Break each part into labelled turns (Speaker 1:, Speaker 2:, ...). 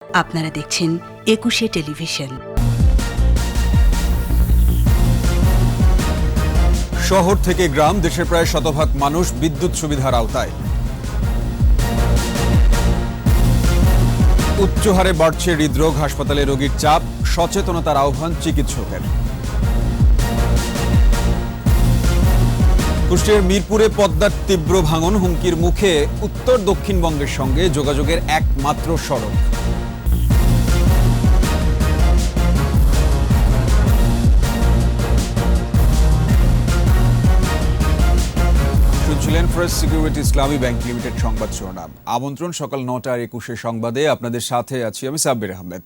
Speaker 1: আপনারা দেখছেন একুশে টেলিভিশন।
Speaker 2: শহর থেকে গ্রাম, দেশের প্রায় শতভাগ মানুষ বিদ্যুৎ সুবিধার আওতায়। উচ্চ হারে বাড়ছে হৃদরোগ, হাসপাতালে রোগীর চাপ, সচেতনতার আহ্বান চিকিৎসকের। কুষ্টিয়ার মিরপুরে পদ্মার তীব্র ভাঙন, হুমকির মুখে উত্তর দক্ষিণবঙ্গের সঙ্গে যোগাযোগের একমাত্র সড়ক। শুনছিলেন ফার্স্ট সিকিউরিটি ইসলামী ব্যাংক লিমিটেড সংবাদ শিরোনাম। আমন্ত্রণ সকাল 9টার 21 সংবাদে। আপনাদের সাথে আছি আমি সাব্বির আহমেদ।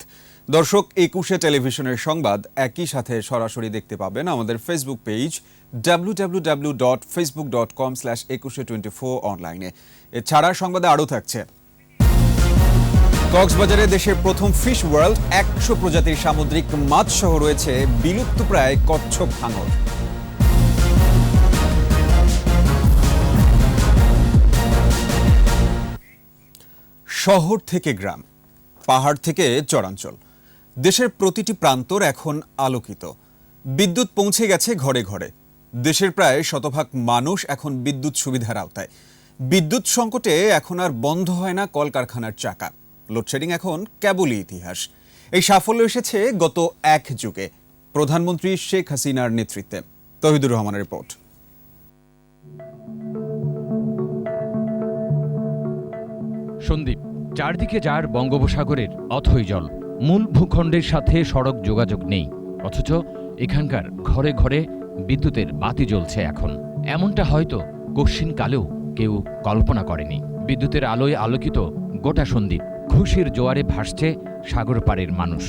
Speaker 2: দর্শক, 21 টেলিভিশনের সংবাদ একই সাথে সরাসরি দেখতে পাবেন আমাদের ফেসবুক পেজ www.facebook.com/2124 অনলাইনে। এছাড়া সংবাদে আরও থাকছে: কক্সবাজারে দেশের প্রথম ফিশ ওয়ার্ল্ড, 100 প্রজাতির সামুদ্রিক মাছ সহ রয়েছে বিলুপ্তপ্রায় কচ্ছপ হাঙর। শহর থেকে গ্রাম, পাহাড় থেকে চরাঞ্চল, দেশের প্রতিটি প্রান্তর এখন আলোকিত। বিদ্যুৎ পৌঁছে গেছে ঘরে ঘরে। দেশের প্রায় শতভাগ মানুষ এখন বিদ্যুৎ সুবিধার আওতায়। বিদ্যুৎ সংকটে এখন আর বন্ধ হয় না কলকারখানার চাকা। লোডশেডিং এখন কেবলই ইতিহাস। এই সাফল্য এসেছে গত এক যুগে, প্রধানমন্ত্রী শেখ হাসিনার নেতৃত্বে। তৌহিদুর রহমানের রিপোর্ট।
Speaker 3: সন্দ্বীপ, চারদিকে যার বঙ্গোপসাগরের অথই জল, মূল ভূখণ্ডের সাথে সড়ক যোগাযোগ নেই, অথচ এখানকার ঘরে ঘরে বিদ্যুতের বাতি জ্বলছে এখন। এমনটা হয়তো কশ্চিনকালেও কেউ কল্পনা করেনি। বিদ্যুতের আলোয় আলোকিত গোটা সন্দ্বীপ, খুশির জোয়ারে ভাসছে সাগর পাড়ের মানুষ।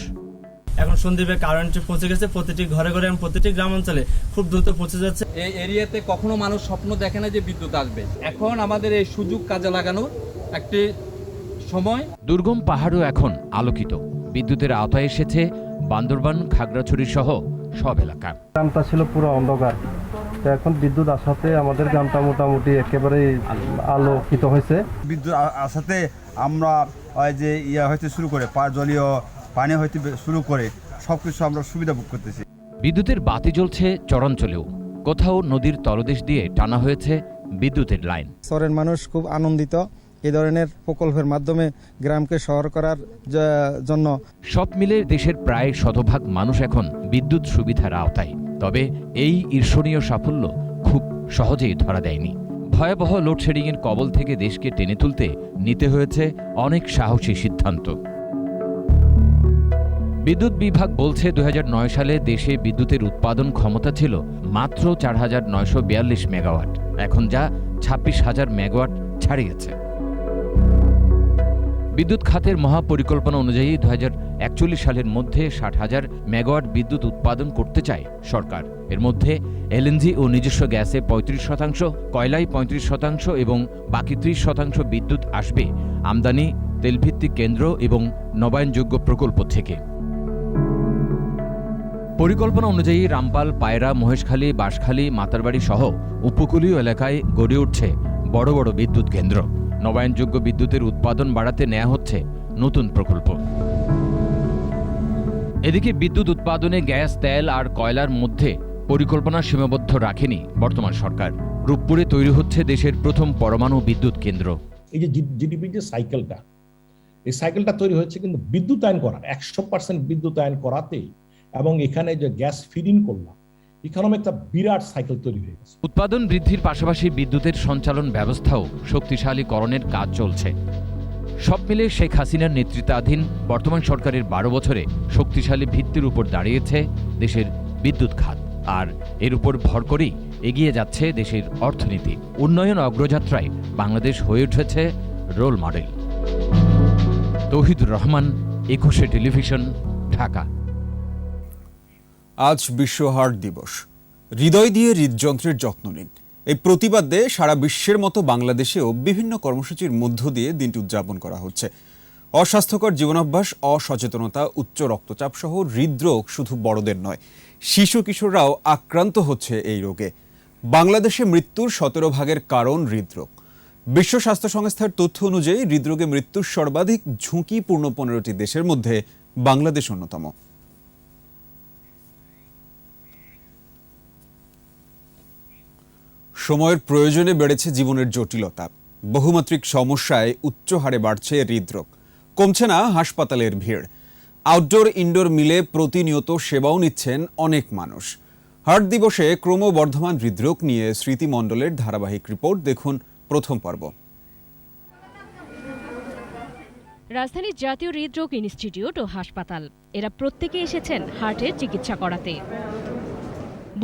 Speaker 4: এখন সন্দ্বীপে কারেন্ট পৌঁছে গেছে প্রতিটি ঘরে ঘরে এবং প্রতিটি গ্রামাঞ্চলে খুব দ্রুত পৌঁছে যাচ্ছে।
Speaker 5: এই এরিয়াতে কখনো মানুষ স্বপ্ন দেখে না যে বিদ্যুৎ আসবে। এখন আমাদের এই সুযোগ কাজে লাগানোর একটি সময়।
Speaker 3: দুর্গম পাহাড়ও এখন আলোকিত। বিদ্যুতের আওতায় এসেছে বান্দরবান, খাগড়াছড়ি সহ সব এলাকা।
Speaker 6: গ্রামটা ছিল পুরো অন্ধকার, তো এখন বিদ্যুৎ আসাতে আমাদের গ্রামটা মোটামুটি একেবারে আলোকিত হয়েছে।
Speaker 7: বিদ্যুৎ আসাতে আমরা যে হইতে শুরু করে জলীয় পানি হইতে শুরু করে সবকিছু আমরা সুবিধা ভোগ করতেছি।
Speaker 3: বিদ্যুতের বাতি জ্বলছে চরাঞ্চলেও। কোথাও নদীর তলদেশ দিয়ে টানা হয়েছে বিদ্যুতের লাইন।
Speaker 8: শহরের মানুষ খুব আনন্দিত এই ধরনের প্রকল্পের মাধ্যমে গ্রামকে শহর করার জন্য।
Speaker 3: সব মিলে দেশের প্রায় শতভাগ মানুষ এখন বিদ্যুৎ সুবিধার আওতায়। তবে এই ঈর্ষণীয় সাফল্য খুব সহজেই ধরা দেয়নি। ভয়াবহ লোডশেডিংয়ের কবল থেকে দেশকে টেনে তুলতে নিতে হয়েছে অনেক সাহসী সিদ্ধান্ত। বিদ্যুৎ বিভাগ বলছে 2009 সালে দেশে বিদ্যুতের উৎপাদন ক্ষমতা ছিল মাত্র 4,942 মেগাওয়াট। এখন যা 26,000 মেগাওয়াট ছাড়িয়েছে। বিদ্যুৎ খাতের মহাপরিকল্পনা অনুযায়ী 2041 সালের মধ্যে 60,000 মেগাওয়াট বিদ্যুৎ উৎপাদন করতে চায় সরকার। এর মধ্যে এলএনজি ও নিজস্ব গ্যাসে 35%, কয়লায় 35% এবং বাকি 30% বিদ্যুৎ আসবে আমদানি, তেলভিত্তিক কেন্দ্র এবং নবায়নযোগ্য প্রকল্প থেকে। পরিকল্পনা অনুযায়ী রামপাল, পায়রা, মহেশখালী, বাঁশখালী, মাতারবাড়ি সহ উপকূলীয় এলাকায় গড়ে উঠছে বড় বড় বিদ্যুৎ কেন্দ্র। নবায়নযোগ্য বিদ্যুতের উৎপাদন বাড়াতে নেওয়া হচ্ছে নতুন প্রকল্প। এদিকে বিদ্যুৎ উৎপাদনে গ্যাস, তেল আর কয়লার মধ্যে পরিকল্পনা সীমাবদ্ধ রাখেনি বর্তমান সরকার। রূপপুরে তৈরি হচ্ছে দেশের প্রথম পরমাণু বিদ্যুৎ কেন্দ্র।
Speaker 9: এই যে জিডিপির যে সাইকেলটা, এই সাইকেলটা তৈরি হয়েছে কিন্তু বিদ্যুতায়ন করা, 100% বিদ্যুতায়ন করাতেই, এবং এখানে যে গ্যাস ফিডিং করলাম, এখানে একটা বিরাট সাইকেল তৈরি হয়ে গেছে।
Speaker 3: উৎপাদন বৃদ্ধির পাশাপাশি বিদ্যুতের সঞ্চালন ব্যবস্থাও শক্তিশালীকরণের কাজ চলছে। সব মিলে শেখ হাসিনার নেতৃত্বাধীন বর্তমান সরকারের 12 বছরে শক্তিশালী ভিত্তির উপর দাঁড়িয়েছে দেশের বিদ্যুৎ খাত। আর এর উপর ভর করেই এগিয়ে যাচ্ছে দেশের অর্থনীতি। উন্নয়ন অগ্রযাত্রায় বাংলাদেশ হয়ে উঠেছে role model. Touhidur Rahman, 21 television, Dhaka.
Speaker 2: আজ বিশ্ব হার্ট দিবস। হৃদয় দিয়ে হৃদযন্ত্রের যত্ন নিন, এই প্রতিবাদে সারা বিশ্বের মতো বাংলাদেশেও বিভিন্ন কর্মসূচির মধ্য দিয়ে দিনটি উদযাপন করা হচ্ছে। অস্বাস্থ্যকর জীবনাভ্যাস, অসচেতনতা, উচ্চ রক্তচাপ সহ হৃদরোগ শুধু বড়দের নয়, শিশু কিশোররাও আক্রান্ত হচ্ছে এই রোগে। বাংলাদেশে মৃত্যুর 17 ভাগের কারণ হৃদরোগ। বিশ্ব স্বাস্থ্য সংস্থার তথ্য অনুযায়ী হৃদরোগে মৃত্যুর সর্বাধিক ঝুঁকিপূর্ণ 15টি দেশের মধ্যে বাংলাদেশ অন্যতম। সময়ের প্রয়োজনে বেড়েছে জীবনের জটিলতা। বহুমাত্রিক সমস্যায় উচ্চ হারে বাড়ছে হৃদরোগ, কমছে না হাসপাতালের ভিড়। আউটডোর ইনডোর মিলে প্রতিনিয়ত সেবাও নিচ্ছেন অনেক মানুষ। হার্ট দিবসে ক্রমবর্ধমান হৃদরোগ নিয়ে স্মৃতি মণ্ডলের ধারাবাহিক রিপোর্ট দেখুন প্রথম পর্ব।
Speaker 10: রাজধানীর জাতীয় হৃদরোগ ইনস্টিটিউট ও হাসপাতাল, এরা প্রত্যেকে এসেছেন হার্টের চিকিৎসা করাতে।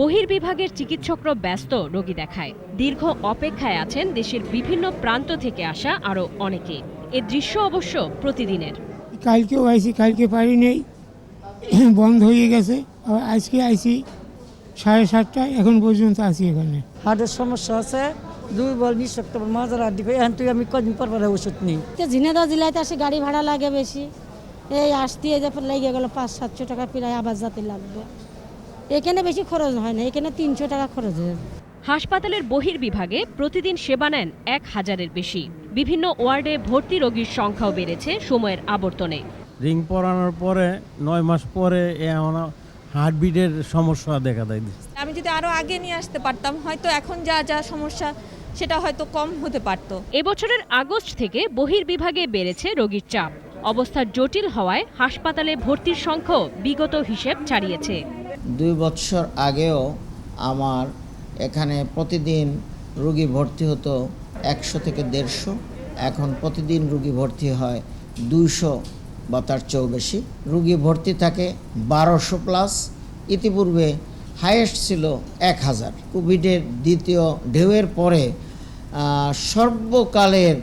Speaker 10: বহির্বিভাগের চিকিৎসকরা ব্যস্ত রোগী দেখায়। দীর্ঘ অপেক্ষায় আছেন দেশের বিভিন্ন প্রান্ত থেকে আসা আরও অনেকে। এ দৃশ্য অবশ্য প্রতিদিনের।
Speaker 11: কালকেও আইসি, কালকে পারি নেই, বন্ধ হয়ে গেছে। আবার আজকে আইসি 7:30, এখন পর্যন্ত আছি এখানে।
Speaker 12: হার্টের সমস্যা আছে, দুর্বল নিঃশক্ত মাজার আড্ডি, এখন তুই আমি কদিন পর ওষুধ নিই।
Speaker 13: ঝিনাইদহ জেলাতে আসে গাড়ি ভাড়া লাগে বেশি, এই আসতে লেগে গেল 500-700 টাকা প্রায় আবার যাতে লাগবে। এখানে বেশি খরচ হয় না, এখানে 300 টাকা খরচ হয়।
Speaker 10: হাসপাতালের বহির্বিভাগে প্রতিদিন সেবা নেন 1000-এর বেশি। বিভিন্ন ওয়ার্ডে ভর্তি রোগীর সংখ্যাও বেড়েছে সময়ের আবর্তনে।
Speaker 11: রিং পরানোর পরে 9 মাস পরে হার্টবিটের সমস্যা দেখা দেয়।
Speaker 13: আমি যদি আরো আগে নিয়ে আসতে পারতাম, হয়তো এখন যা যা সমস্যা সেটা হয়তো কম হতে পারত।
Speaker 10: এবছরের আগস্ট থেকে বহির্বিভাগে বেড়েছে রোগীর চাপ। অবস্থা জটিল হওয়ায় হাসপাতালে ভর্তির সংখ্যাও বিগত হিসেব ছাড়িয়েছে।
Speaker 12: 2 বছর আগেও আমার এখানে প্রতিদিন রোগী ভর্তি হতো 100 থেকে 150, এখন প্রতিদিন রোগী ভর্তি হয় 200 বা তার চেয়েও বেশি। রোগী ভর্তি থাকে 1200 প্লাস। ইতিপূর্বে হাইয়েস্ট ছিল 1000। কোভিডের দ্বিতীয় ঢেউয়ের পরে সর্বকালের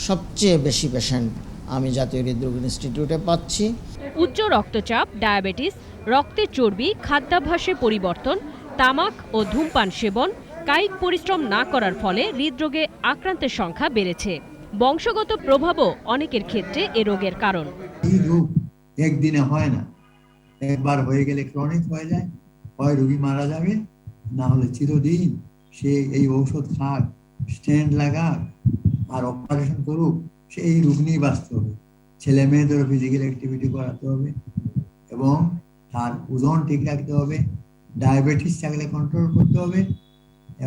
Speaker 12: সবচেয়ে বেশি পেশেন্ট আমি জাতীয় হৃদরোগ ইনস্টিটিউটে পাচ্ছি।
Speaker 10: উচ্চ রক্তচাপ, ডায়াবেটিস, রক্তে চর্বি, খাদ্যাভ্যাসে পরিবর্তন, তামাক ও ধূমপান সেবন, কায়িক পরিশ্রম না করার ফলে হৃদরোগে আক্রান্তের সংখ্যা বেড়েছে। বংশগত প্রভাবও অনেকের ক্ষেত্রে এ রোগের কারণ।
Speaker 12: এই রোগ একদিনে হয় না, একবার হয়ে গেলে ক্রনিক হয়ে যায়। হয় রোগী মারা যাবে, না হলে চিরদিন সে এই ঔষধ খাক, স্ট্যান্ড লাগাক আর অপারেশন করুক, সে এই রোগ নিয়ে বাঁচতে হবে। ছেলে মেয়েদেরও ফিজিক্যাল অ্যাক্টিভিটি করাতে হবে এবং তার ওজন ঠিক রাখতে হবে। ডায়াবেটিস থাকলে কন্ট্রোল করতে হবে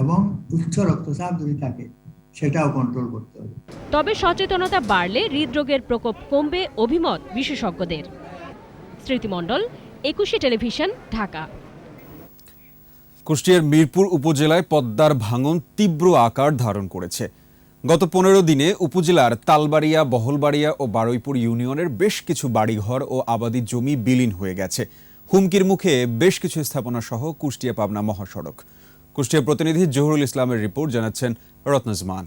Speaker 12: এবং উচ্চ রক্তচাপ যদি থাকে সেটাও কন্ট্রোল করতে হবে।
Speaker 10: তবে সচেতনতা বাড়লে হৃদরোগের প্রকোপ কমবে, অভিমত বিশেষজ্ঞদের। স্মৃতি মণ্ডল, 21 টেলিভিশন, ঢাকা।
Speaker 2: কুষ্টিয়ার মিরপুর উপজেলায় পদ্মার ভাঙন তীব্র আকার ধারণ করেছে। গত 15 দিনে উপজেলার তালবাড়িয়া, বহলবাড়িয়া ও বারুইপুর ইউনিয়নের বেশ কিছু বাড়িঘর ও আবাদি জমি বিলীন হয়ে গেছে। হুমকির মুখে বেশ কিছু স্থাপনা সহ কুষ্টিয়া পাবনা মহাসড়ক। কুষ্টিয়া প্রতিনিধি জহুরুল ইসলামের রিপোর্ট, জানাচ্ছেন রত্নজমান।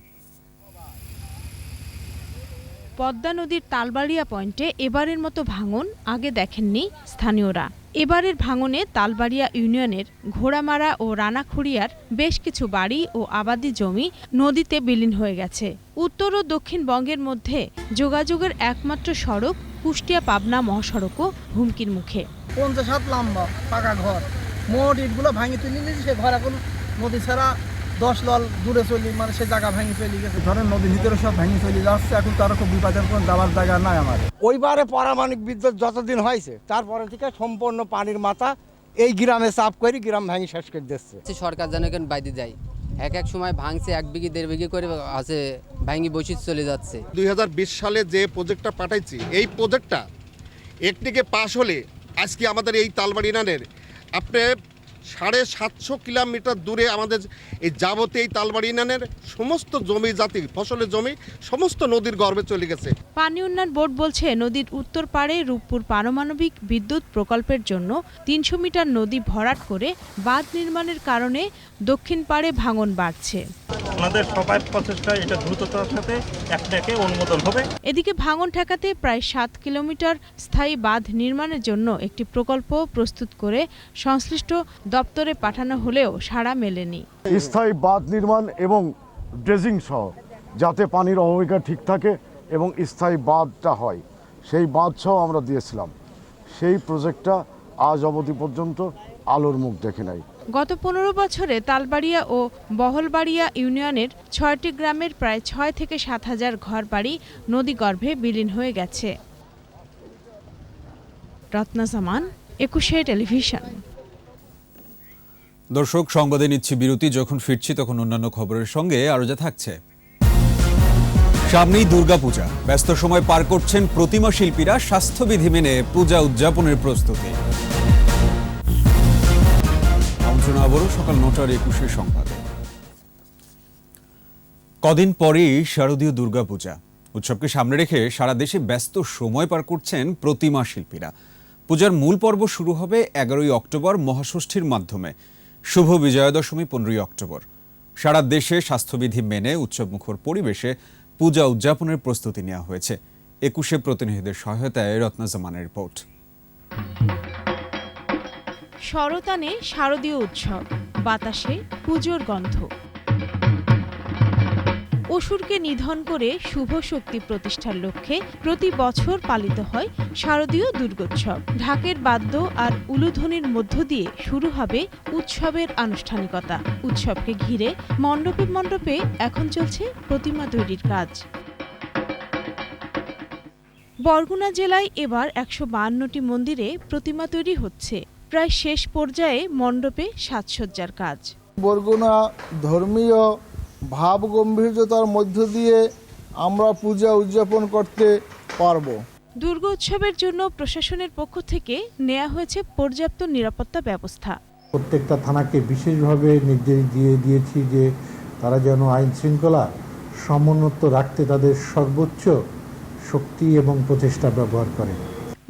Speaker 13: পদ্মা নদীর তালবাড়িয়া পয়েন্টে এবারের মতো ভাঙন আগে দেখেননি স্থানীয়রা। এবারের ভাঙনে তালবাড়িয়া ইউনিয়নের ঘোড়ামারা ও রানাখুড়িয়ার বেশ কিছু বাড়ি ও আবাদি জমি নদীতে বিলীন হয়ে গেছে। উত্তর ও দক্ষিণবঙ্গের মধ্যে যোগাযোগের একমাত্র সড়ক কুষ্টিয়া পাবনা মহাসড়কও হুমকির মুখে।
Speaker 11: 50 হাত লম্বা পাকা ঘর, মোট ইটগুলো ভাঙি তুলে নিয়েছে। সে ঘর এখন নদী ছাড়া 10 লল দূরে চলি, মানে সে জায়গা ভাঙি চলে গেছে। ধরেন নদীর ভিতরে সব ভাঙি চলে যাচ্ছে, এখন তার খুব বিপদের কোনো যাওয়ার জায়গা নাই আমার। ওইবারে পারমাণবিক বিদ্যুৎ যতদিন হয়েছে তারপরে থেকে সম্পূর্ণ পানির মাথা এই গ্রামে চাপ করে গ্রাম ভাঙি শেষ করে দিচ্ছে।
Speaker 14: সরকার যেন এখানে বাইরে যায়, এক সময় ভাঙছে 1 বিঘি 1.5 বিঘি করে আছে, ভাঙি বসে চলে যাচ্ছে।
Speaker 15: 2020 সালে যে প্রজেক্টটা পাঠাইছি, এই প্রজেক্টটা একটিকে পাশ হলে আজকে আমাদের এই তালবাড়ি ইউনিয়নের আপনি 750 কিলোমিটার দূরে আমাদের এই যাবতীয় এই তালবাড়ি ইউনিয়নের সমস্ত জমি জাতি ফসলের জমি সমস্ত নদীর গর্ভে চলে গেছে।
Speaker 13: পানি উন্নয়ন বোর্ড বলছে নদীর উত্তর পাড়ে রূপপুর পারমাণবিক বিদ্যুৎ প্রকল্পের জন্য 300 মিটার নদী ভরাট করে বাঁধ নির্মাণের কারণে দক্ষিণ পাড়ে ভাঙন বাড়ছে।
Speaker 6: আমাদের সবাই প্রচেষ্টা এটা দ্রুততার সাথে একটাকে অনুমোদন হবে।
Speaker 13: এদিকে ভাঙন ঠেকাতে প্রায় 7 কিলোমিটার স্থায়ী বাঁধ নির্মাণের জন্য একটি প্রকল্প প্রস্তুত করে সংশ্লিষ্ট দপ্তরে পাঠানো হলেও সাড়া মেলেনি।
Speaker 16: স্থায়ী বাঁধ নির্মাণ এবং ড্রেজিং সহ যাতে পানির অববাহিকা ঠিক থাকে এবং স্থায়ী বাঁধটা হয়, সেই বাঁধ সহ আমরা দিয়েছিলাম। সেই প্রজেক্টটা আজ অবধি পর্যন্ত আলোর মুখ দেখে নাই।
Speaker 13: গত 15 বছরে তালবাড়িয়া ও বহলবাড়িয়া ইউনিয়নের 6টি গ্রামের প্রায় 6 থেকে 7,000 ঘরবাড়ি নদীগর্ভে বিলীন হয়ে গেছে। রত্না জামান, একুশে টেলিভিশন।
Speaker 2: দর্শক, সংবাদে নিচ্ছি বিরতি। যখন ফিরছি তখন অন্যান্য খবরের সঙ্গে আরো যা থাকছে। সামনেই দুর্গাপূজা, ব্যস্ত সময় পার করছেন প্রতিমা শিল্পীরা। স্বাস্থ্যবিধি মেনে পূজা উদযাপনের প্রস্তুতি। আমন্ত্রণ আবারও সকাল 9টার 21 সংবাদে। কদিন পরেই শারদীয় দুর্গাপূজা। উৎসবকে সামনে রেখে সারা দেশে ব্যস্ত সময় পার করছেন প্রতিমা শিল্পীরা। পূজার মূল পর্ব শুরু হবে 11ই অক্টোবর মহাষষ্ঠীর মাধ্যমে। শুভ বিজয়া দশমী 15ই অক্টোবর। সারা দেশে স্বাস্থ্যবিধি মেনে উৎসবমুখর পরিবেশে পূজা উদযাপনের প্রস্তুতি নেওয়া হয়েছে। 21 প্রতিনিধিদের সহায়তায় রত্না জামানের রিপোর্ট।
Speaker 13: শরতানে শারদীয় উৎসব, বাতাসে পুজোর গন্ধ। অসুরকে নিধন করে শুভ শক্তি প্রতিষ্ঠার লক্ষ্যে প্রতি বছর পালিত হয় শারদীয় দুর্গোৎসব। ঢাকের বাদ্য আর উলুধ্বনির মধ্য দিয়ে শুরু হবে উৎসবের আনুষ্ঠানিকতা। উৎসবকে ঘিরে মণ্ডপে মণ্ডপে এখন চলছে প্রতিমা তৈরির কাজ। বরগুনা জেলায় এবার 152টি মন্দিরে প্রতিমা তৈরি হচ্ছে। প্রায় শেষ পর্যায়ে মণ্ডপে সাজসজ্জার কাজ।
Speaker 17: বরগুনা ধর্মীয় ভাব গম্ভীর্যতার মধ্য দিয়ে আমরা পূজা উদযাপন করতে পারব।
Speaker 13: দুর্গোৎসবের জন্য প্রশাসনের পক্ষ থেকে নেওয়া হয়েছে পর্যাপ্ত নিরাপত্তা ব্যবস্থা।
Speaker 18: প্রত্যেকটা থানাকে বিশেষভাবে নির্দেশ দিয়েছি যে তারা যেন আইন শৃঙ্খলা সমুন্নত রাখতে তাদের সর্বোচ্চ শক্তি এবং প্রচেষ্টা ব্যবহার করে।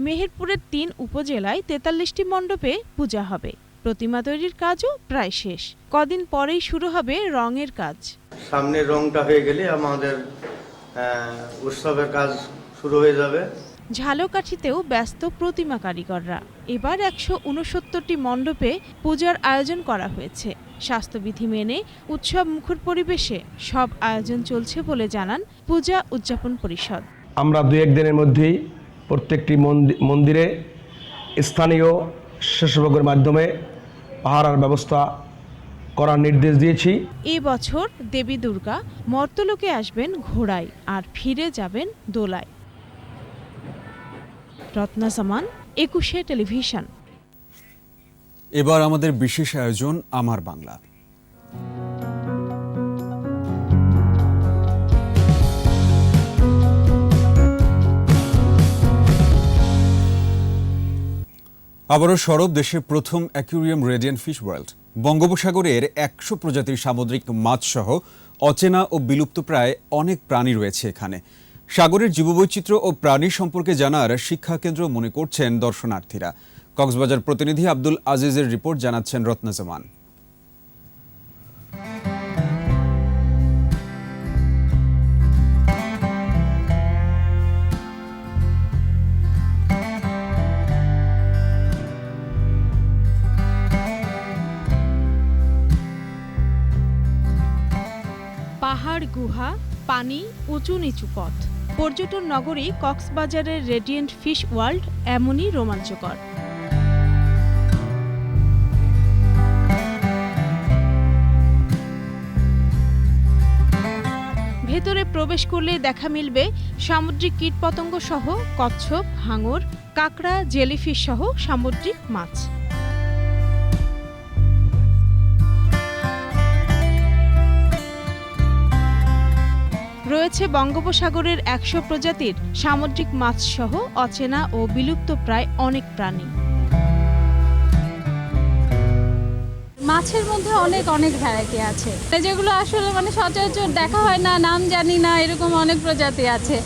Speaker 13: মেহেরপুরের 3 উপজেলায় 43টি মণ্ডপে পূজা হবে। প্রতিমা তৈরির কাজও প্রায় শেষ। কদিন পরেই শুরু হবে রঙের কাজ।
Speaker 19: সামনে রংটা হয়ে গেলে আমাদের উৎসবের কাজ শুরু হয়ে যাবে।
Speaker 13: ঝালকাঠিতেও ব্যস্ত প্রতিমা কারিগররা। এবার 169টি মণ্ডপে পূজার আয়োজন করা হয়েছে। স্বাস্থ্যবিধি মেনে উৎসব মুখর পরিবেশে সব আয়োজন চলছে বলে জানান পূজা উদযাপন পরিষদ।
Speaker 20: আমরা 2-1 দিনের মধ্যেই প্রত্যেকটি মন্দিরে স্থানীয় স্বেচ্ছাসেবকের মাধ্যমে পাহারার ব্যবস্থা করার নির্দেশ দিয়েছি।
Speaker 13: এই বছর দেবী দুর্গা মর্তলোকে আসবেন ঘোড়ায় আর ফিরে যাবেন দোলায়। রত্না জামান, 21 টেলিভিশন।
Speaker 2: এবার আমাদের বিশেষ আয়োজন আমার বাংলা। আবারও সরব দেশের প্রথম অ্যাকুয়ারিয়াম রেডিয়েন্ট ফিশ ওয়ার্ল্ড। বঙ্গোপসাগরের 100 প্রজাতির সামুদ্রিক মাছ সহ অচেনা ও বিলুপ্তপ্রায় অনেক প্রাণী রয়েছে এখানে। সাগরের জীববৈচিত্র্য ও প্রাণী সম্পর্কে জানার শিক্ষাকেন্দ্র মনে করছেন দর্শনার্থীরা। কক্সবাজার প্রতিনিধি আব্দুল আজিজের রিপোর্ট, জানাচ্ছেন রত্না জামান।
Speaker 13: পাহাড়, গুহা, পানি, উঁচু নিচু পথ। পর্যটন নগরী কক্সবাজারের রেডিয়েন্ট ফিশ ওয়ার্ল্ড এমনই রোমাঞ্চকর। ভেতরে প্রবেশ করলে দেখা মিলবে সামুদ্রিক কীটপতঙ্গ সহ কচ্ছপ, হাঙর, কাঁকড়া, জেলিফিশ সহ সামুদ্রিক মাছ। রয়েছে বঙ্গোপসাগরের 100 প্রজাতির সামুদ্রিক মাছ সহ অচেনা ও বিলুপ্তপ্রায় অনেক প্রাণী।
Speaker 21: মাছের মধ্যে অনেক ভ্যারাইটি আছে, যেগুলো আসলে সচরাচর দেখা হয় না, নাম জানি না, এরকম অনেক প্রজাতি আছে।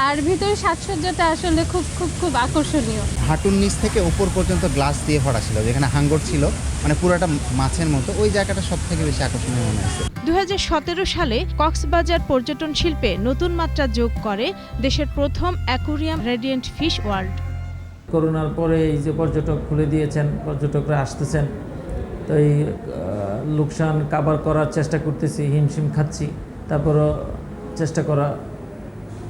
Speaker 21: আর ভিতরে সাজসজ্জাটা আসলে খুব আকর্ষণীয়।
Speaker 22: হাঁটুর নিচ থেকে উপর পর্যন্ত গ্লাস দিয়ে ভরা ছিল, যেখানে হাঙ্গর ছিল, পুরোটা মাছের মতো। ওই জায়গাটা সব থেকে বেশি আকর্ষণীয় মনে হয়েছে।
Speaker 13: 2017 সালে কক্সবাজার পর্যটন শিল্পে নতুন মাত্রা যোগ করে দেশের প্রথম অ্যাকুয়ারিয়াম রেডিয়েন্ট ফিশ ওয়ার্ল্ড।
Speaker 23: করোনার পরে এই যে পর্যটক খুলে দিয়েছেন, পর্যটকরা আসতেছেন, তো এই লোকসান কাভার করার চেষ্টা করতেছি, হিমশিম খাচ্ছি, তারপরও চেষ্টা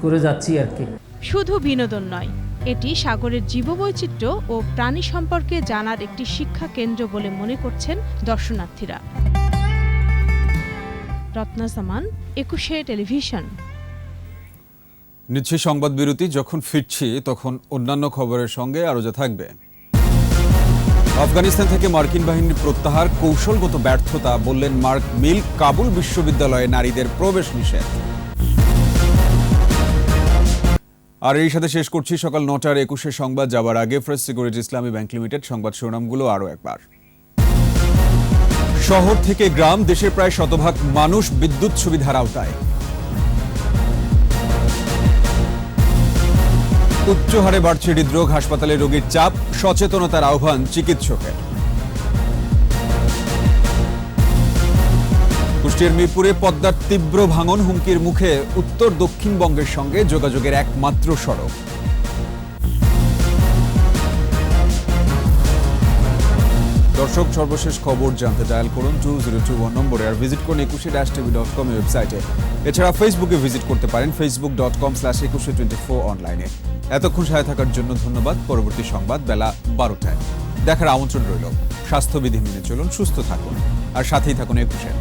Speaker 23: করে যাচ্ছি আর কি।
Speaker 13: শুধু বিনোদন নয়, এটি সাগরের জীববৈচিত্র্য ও প্রাণী সম্পর্কে জানার একটি শিক্ষা কেন্দ্র বলে মনে করছেন দর্শনার্থীরা। রত্না সামান, একুশে টেলিভিশন।
Speaker 2: নিচ্ছি সংবাদ বিরতি। যখন ফিরছি তখন অন্যান্য খবরের সঙ্গে আরও যা থাকবে। আফগানিস্তান থেকে মার্কিন বাহিনীর প্রত্যাহার কৌশলগত ব্যর্থতা বললেন মার্ক মিল। কাবুল বিশ্ববিদ্যালয়ে নারীদের প্রবেশ নিষেধ। আর এই সাথে শেষ করছি সকাল 9টার 21 সংবাদ। যাবার আগে ফার্স্ট সিকিউরিটি ইসলামী ব্যাংক লিমিটেড সংবাদ শিরোনামগুলো আরও একবার। শহর থেকে গ্রাম, দেশের প্রায় শতভাগ মানুষ বিদ্যুৎ সুবিধার আওতায়। উচ্চ হারে বাড়ছে হৃদরোগ, হাসপাতালে রোগীর চাপ, সচেতনতার আহ্বান চিকিৎসকের। কুষ্টিয়ার মিরপুরে পদ্মার তীব্র ভাঙন, হুমকির মুখে উত্তর দক্ষিণবঙ্গের সঙ্গে যোগাযোগের একমাত্র সড়ক। দর্শক, সর্বশেষ খবর জানতে ডায়াল করুন 2021 নম্বরে, আর ভিজিট করুন 21-tv.com ওয়েবসাইটে। এছাড়া ফেসবুকে ভিজিট করতে পারেন facebook.com/2124 অনলাইনে। এতক্ষণ সাথে থাকার জন্য ধন্যবাদ। পরবর্তী সংবাদ বেলা 12টায় দেখার আমন্ত্রণ রইল। স্বাস্থ্যবিধি মেনে চলুন, সুস্থ থাকুন আর সাথেই থাকুন 21।